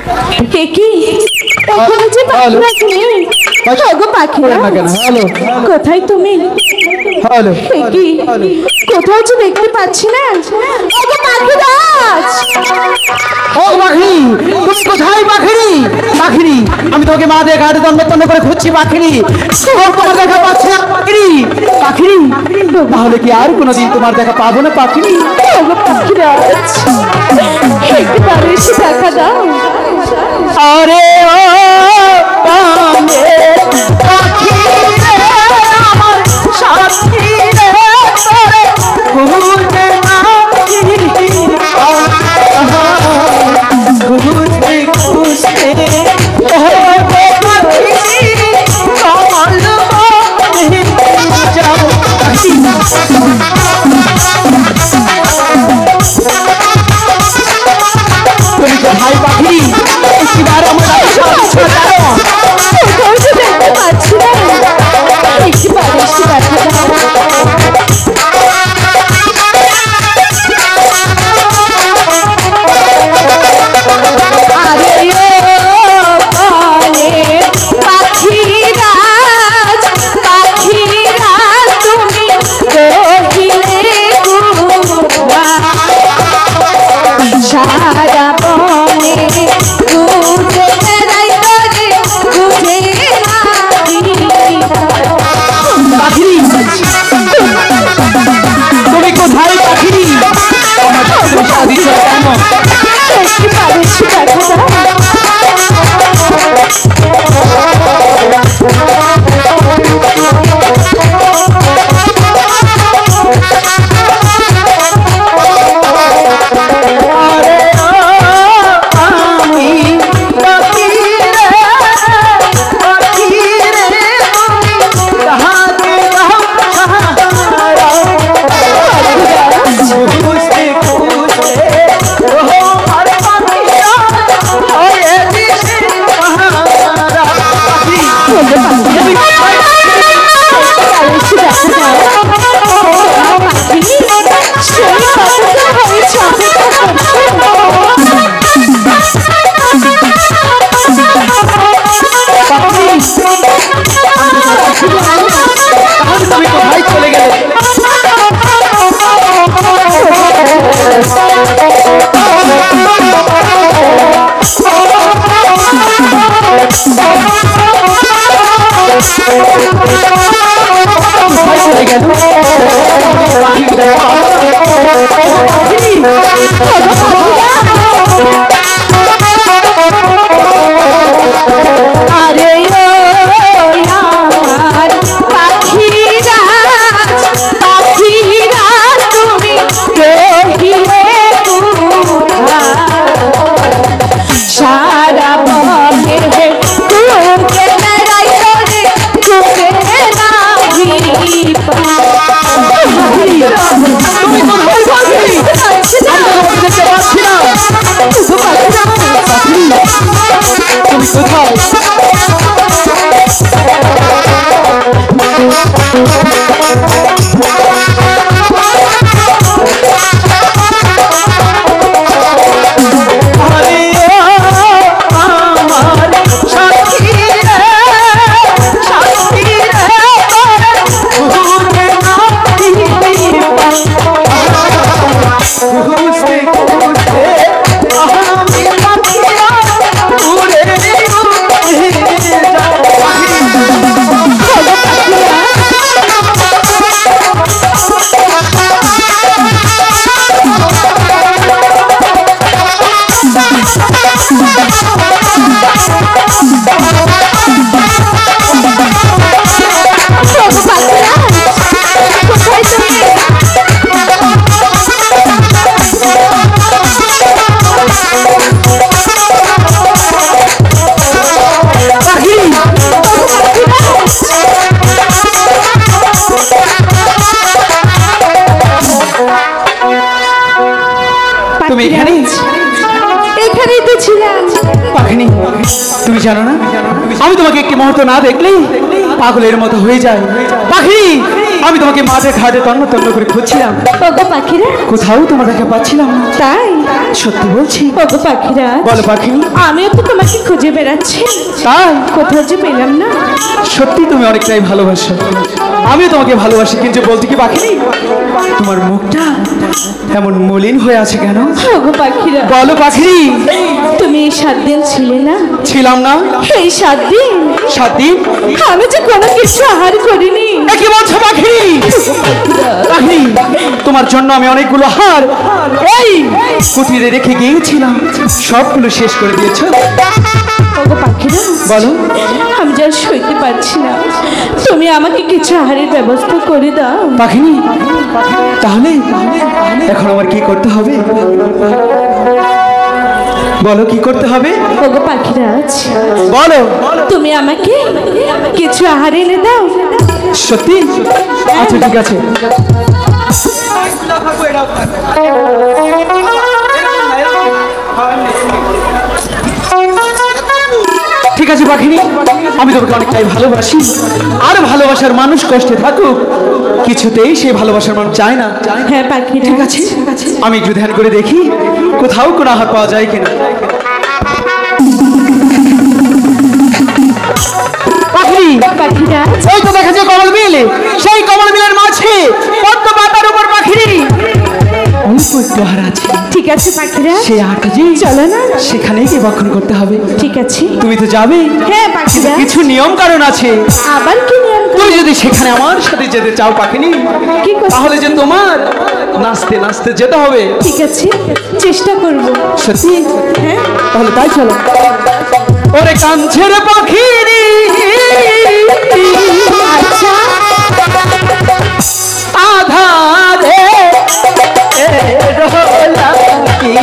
কি এখানে যে পাখিরা নেই ওগো পাখিরা হ্যালো কোথায় তুমি হ্যালো কি কোথাও যে দেখতে পাচ্ছি না ওগো পাখিরাজ ও পাখিরি তুমি কোথায় পাখিরি পাখিরি আমি তোমাকে মা দিয়ে ঘাটে তন্ন করে খুঁজছি পাখিরি তোমার দেখা পাচ্ছি না পাখিরি পাখিরি তাহলে কি আর কোনোদিন তোমার দেখা পাবো না পাখিরি ওগো পাখিরাজ একবার এসে দেখা দাও আরে ও পানে পাখি রে আমার সাথী রে তোরে ভুলতে না খুঁজতে খুঁজতে ও পাখি আমার মনে যাও তুমি তো ভাই পাখি একবার আমার কোথাও যে দেখতে পাচ্ছি না একবার এসে দেখা দাও তুমি জানো না আমি তোমাকে একটি মুহূর্ত না দেখলেই পাগলের মতো হয়ে যায় পাখি আমি তোমাকে মাঠে ঘাটে তন্ন তন্ন করে খুঁজছিলাম, ওগো পাখিরা, কোথাও তোমার দেখা পাচ্ছিলাম না। তাই? সত্যি বলছি। ওগো পাখিরা, বলো পাখিনি। আমিও তো তোমাকে খুঁজে বেড়াচ্ছি, তাই? কোথাও যে পেলাম না। সত্যি তুমি অনেকটাই ভালোবাসো, আমিও তোমাকে ভালোবাসি, কিন্তু বলতে কি পাখিনি, তোমার মুখটা এমন মলিন হয়ে আছে কেন? ওগো পাখিরা, বলো পাখিনি। তুমি এই 7 দিন ছিলে না? ছিলাম না। এই 7 দিন 7 দিন আমি যে কোনো কিছু আহার করিনি। কি বলছো পাখিনি? পাখিনি, তোমার জন্য আমি অনেকগুলো হার এই কুটিরে রেখে গিয়েছিলাম, সবগুলো শেষ করে দিয়েছো। ওগো পাখিরা, বলো। আমি যা সইতে পারছি না, তুমি আমাকে কিছু আহারের ব্যবস্থা করে দাও। পাখিনি, তাহলে এখন আমার কি করতে হবে? বলো কি করতে হবে? ওগো পাখিরাজ, বলো। তুমি আমাকে কিছু আহার এনে দাও। সত্যি? আচ্ছা ঠিক আছে। ঠিক আছে পাখিনি, আমি তোমাকে অনেকটাই ভালোবাসি, আর ভালোবাসার মানুষ কষ্টে থাকুক, কিছুতেই সেই ভালোবাসার মানুষ চায় না। হ্যাঁ পাখি, ঠিক আছে, আমি একটু ধ্যান করে দেখি কোথাও কোনো আহার পাওয়া যায় কিনা। পাখি, ওই তো দেখা যায় কমল বিল, সেই কমল বিলের মাঝে পদ্ম পাতার উপর পাখি আছে। ঠিক আছে পাখিরা, সেই আটটা যে চলো না, সেখানেই কি বক্ষণ করতে হবে। ঠিক আছে, তুমি তো যাবে। হ্যাঁ পাখিরা, কিছু নিয়ম কারণ আছে। আবার কি নিয়ম? তুমি যদি সেখানে আমার সাথে যেতে চাও পাখিনি, তাহলে যে তোমার নাচতে নাচতে যেতে হবে। ঠিক আছে, চেষ্টা করব। সত্যি? হ্যাঁ, তাহলে তাই চলো। ওরে কাঞ্চের পাখিরি, আচ্ছা, আধারে রোলাকি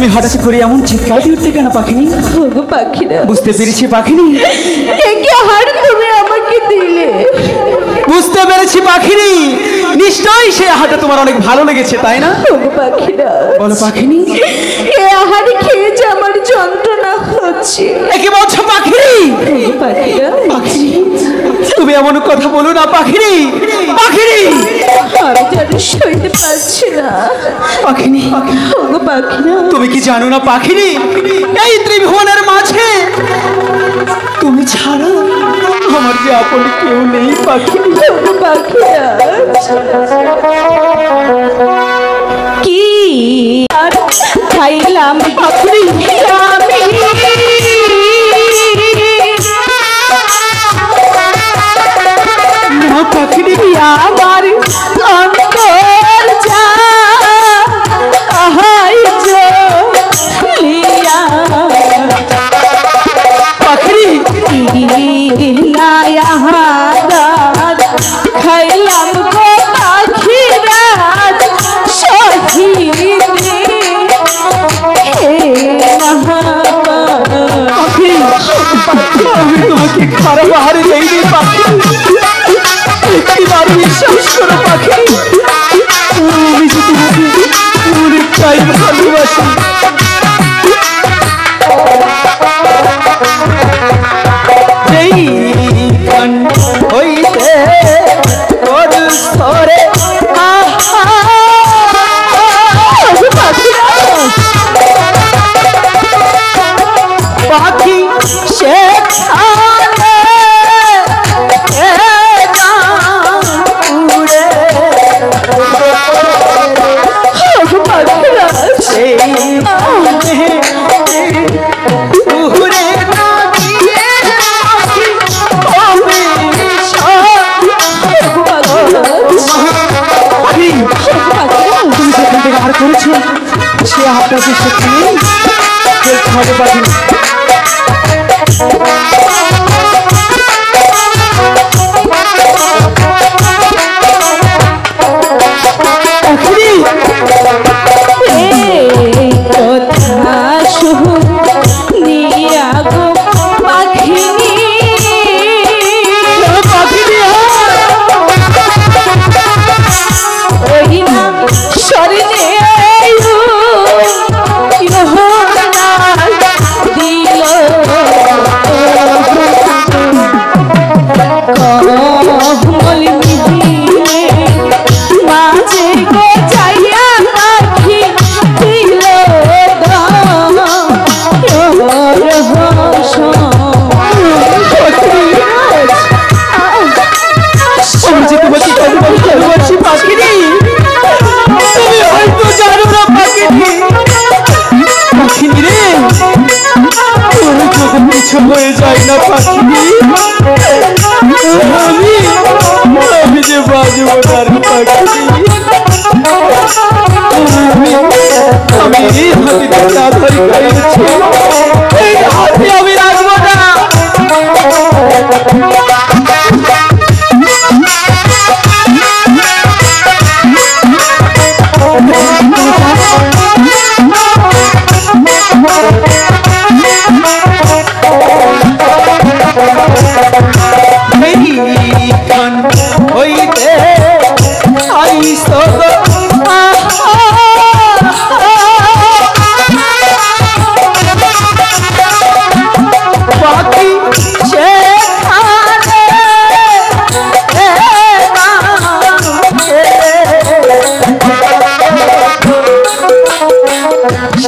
তুমি হঠাৎ করে এমন চিৎকার দিয়ে উঠতে কেন পাখিনি? ওগো পাখিরা, বুঝতে পেরেছি পাখিনি। কি হার তুমি আমাকে দিলে? বুঝতে পেরেছি পাখিনি, নিশ্চয়ই সে আহারটা তোমার অনেক ভালো লেগেছে, তাই না? ওগো পাখিরা, বলো পাখিনি। এ আহার খেয়ে যে আমার যন্ত্রণা হচ্ছে। কি বলছো পাখিনি? ওগো পাখিরা, পাখিনি, তুমি এমন কথা বলো না পাখিনি। পাখিনি, আমি যেন সইতে পারছি না। পাখিনি, ওগো পাখিরা, তুমি কি জানো না পাখিনি, এই ত্রিভুবনের মাঝে তুমি ছাড়া আমার যে আপন কেউ নেই পাখিনি। ওগো পাখিরা, কি আর খাইলাম পাখি আমি, পাখিনি আমার অন্তর যা আহাই লিয়া পাখিনি, খাইলাম গো পাখিরা শহীদ আমি তোমাকে খারাপ আহারে দেইনি পাখিনি। একটিবার বিশ্বাস করো পাখিনি, আমি যে তোমাকে অনেকটাই ভালোবাসি। যেই কণ্ঠ হইতে তোর স্তরে পাখি সেখানে উড়ে সেই উড়ে না গিয়ে পাখি হবে পাখি, তুমি সেখান থেকে আর করেছো সে আপনাকে সেখানে দেখতে হবে পাখি। হয়ে যায় না পাখিনি, আমি যে বাজব তার পাখিনি। আমি এই হাতিতে তাড়াতাড়ি পেয়েছি, এই হাতি আমি রাখবো না। হইতে আইস পাখি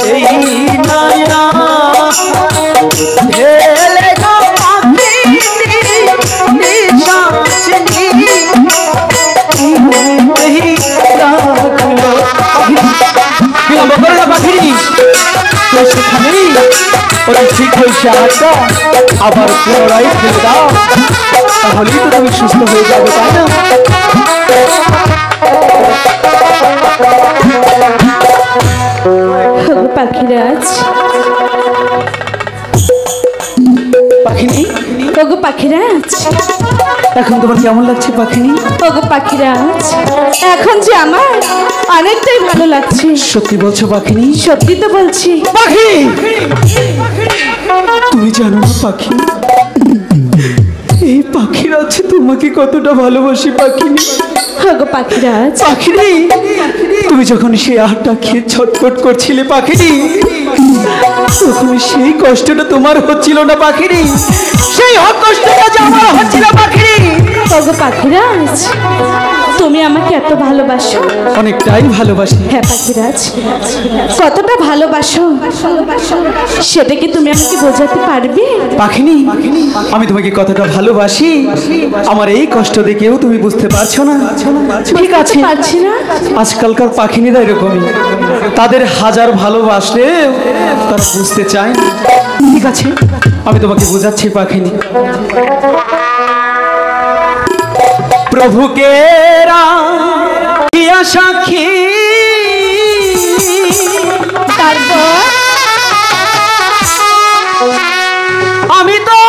সেই নয়া ঢেলে গো পাখি ঠিক হয়েছে হাতটা আবার পুনরায় ফেলে দাও, তাহলেই তো তুমি সুস্থ হয়ে যাবে, তাই না? পাখিরাজ, পাখিনি, পাখিরাজ এখন তোমার কেমন লাগছে পাখিনি? ওগো পাখিরাজ, এখন যে আমার অনেকটাই ভালো লাগছে। সত্যি বলছো পাখিনি? সত্যি তো বলছি। পাখি, তুমি জানো না পাখি, এই পাখিরাজ তোমাকে কতটা ভালোবাসি পাখিনি। ওগো পাখিরাজ, পাখিনি, তুমি যখন সেই আহারটা খেয়ে ছটফট করছিলে পাখিনি, তখন সেই কষ্টটা তোমার হচ্ছিল না পাখিনি? সেই কষ্টটা যে আমার হচ্ছিল পাখিনি। ওগো পাখিরাজ, তুমি আমাকে এত ভালোবাসো? অনেকটাই ভালোবাসি। হ্যাঁ পাখিরাজ, কতটা ভালোবাসো সেটা কি তুমি আমাকে বোঝাতে পারবে? পাখিনি, আমি তোমাকে কতটা ভালোবাসি আমার এই কষ্ট দেখেও তুমি বুঝতে পারছো না? ঠিক আছে, পারছি না। আজকালকার পাখিনীরা এরকমই, তাদের হাজার ভালোবাসলে তারা বুঝতে চায় না। ঠিক আছে, আমি তোমাকে বোঝাচ্ছি পাখিনি। প্রভুকে রাখিয়া সাক্ষী, তারপর আমি তো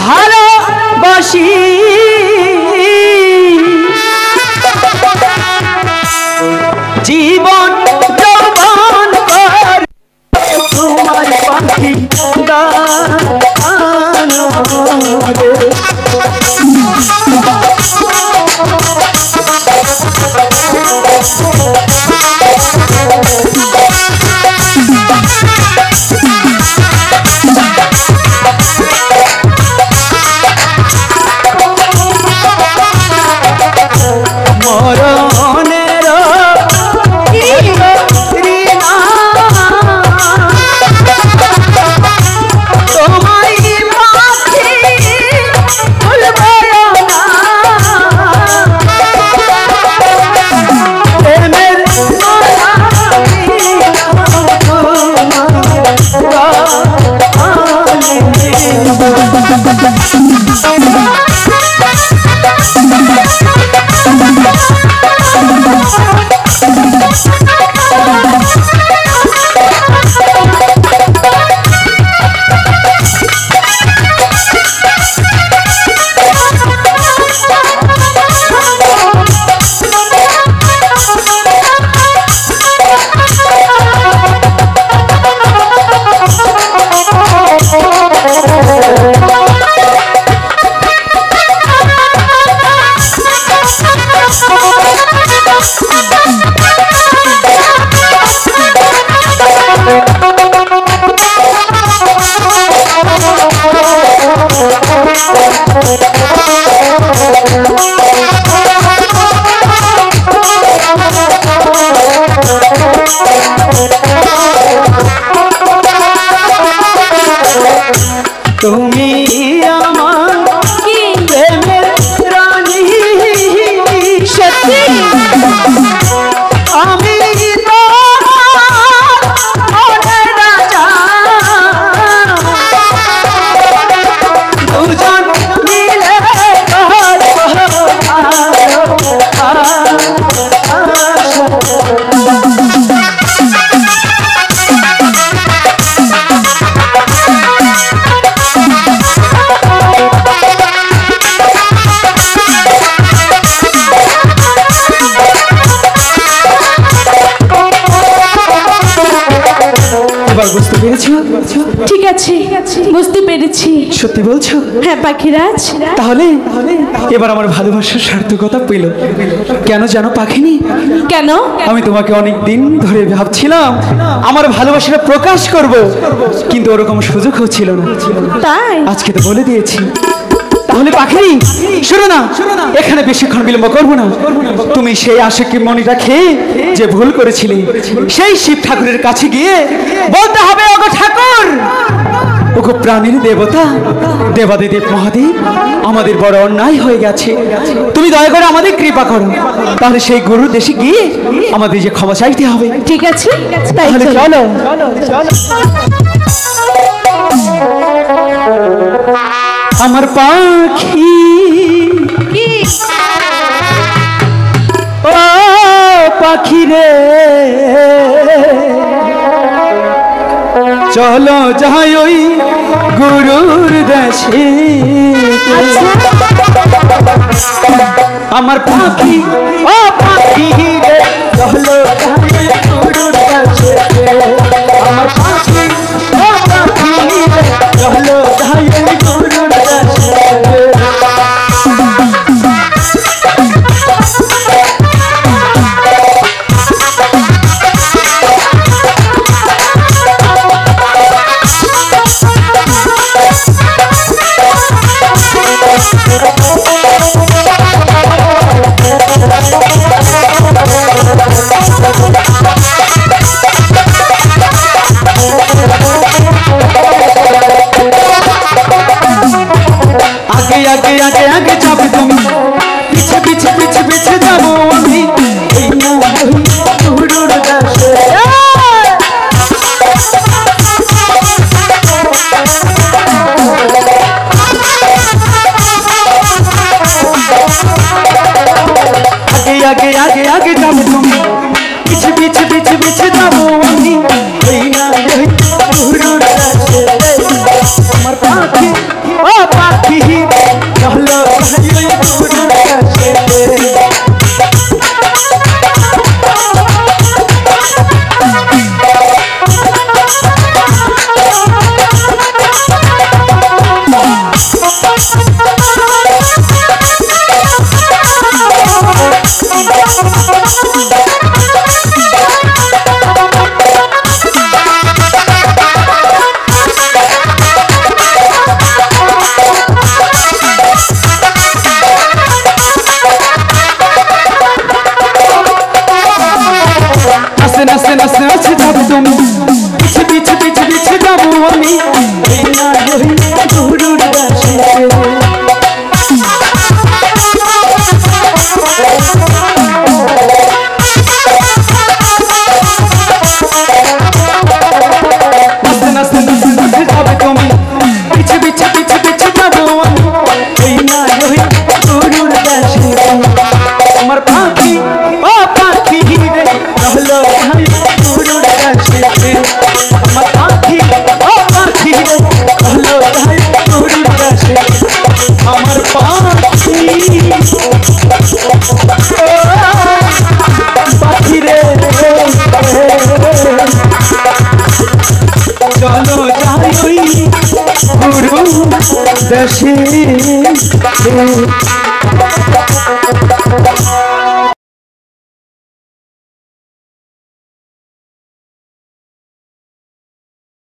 ভালোবাসি, জীবন যৌবন করে তোমার পাখি তুমি আমার প্রেমের রানী, সত্যি আমি মনের রাজা, দুজন মিলে বুঝতে পেরেছো? ঠিক আছে, বুঝতে পেরেছি। সত্যি বলছো? হ্যাঁ পাখিরাজ। তাহলে এবার আমার ভালোবাসার সার্থকতা পেল। কেন জানো পাখিনি? কেন? আমি তোমাকে অনেক দিন ধরে ভাবছিলাম আমার ভালোবাসাটা প্রকাশ করব, কিন্তু ওরকম সুযোগ হচ্ছিল না। তাই আজকে তো বলে দিয়েছি। তাহলে পাখিনি শোনো না, এখানে বেশিক্ষণ বিলম্ব করবো না। তুমি সেই আশিকি মণিটা খেয়ে যে ভুল করেছিলে, সেই শিব ঠাকুরের কাছে গিয়ে বলতে হবে, ওগো ঠাকুর, ওগো প্রাণীর দেবতা, দেবাদিদেব মহাদেব, আমাদের বড় অন্যায় হয়ে গেছে, তুমি দয়া করে আমাদের কৃপা করো। তাহলে সেই গুরুর দেশে গিয়ে আমাদের যে ক্ষমা চাইতে হবে। ঠিক আছে, তাহলে চলো। আমার পাখি, ও পাখি রে, চলো যাই ওই গুরুর দেশে আমার পাখি ও পাখি রে চলো যাই গুরুর দেশে আমার পাখি ও পাখি রে চলো যাই গুরুর দেশে आगे आगे आगे जाओ तुम पीछे पीछे पीछे पीछे जाओ अभी गुरुर देशे आगे आगे आगे आगे जाओ तुम पीछे पीछे पीछे पीछे जाओ अभी गुरुर देशे আমার পাখি ও পাখি চলো যাই গুরুর দেশে नसे नसे नसे जाओ तुम पीछे पीछे पीछे पीछे जाओ अमी गुरुर देशे नसे नसे नसे जाओ तुम पीछे पीछे पीछे पीछे जाओ अमी गुरुर देशे আমার পাখি ও পাখি রে চলো যাই গুরুর দেশে আমার পাখি ও পাখি রে চলো যাই গুরুর দেশে আমার পাখি পাখি রে চলো যাই গুরুর দেশে